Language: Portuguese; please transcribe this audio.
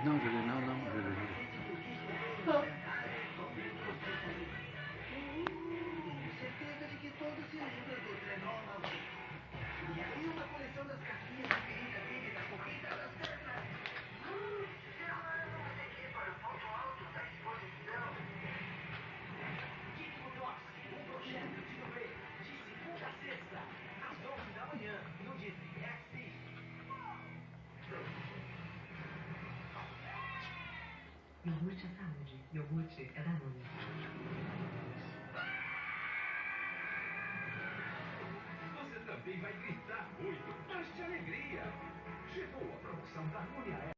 Não, Júlio, não, Júlio. Certeza de que todos se lembram do trenó maltês. E aí uma coleção das capinhas infinitas dele da corrida das pernas. Separamos aqui para o ponto alto da exposição. Kick Docs, um projeto de Ray, de segunda a sexta, às 11 da manhã, no Disney XD. Iogurte é saúde. Iogurte é Danone. Você também vai gritar muito, mas de alegria. Chegou a promoção Danone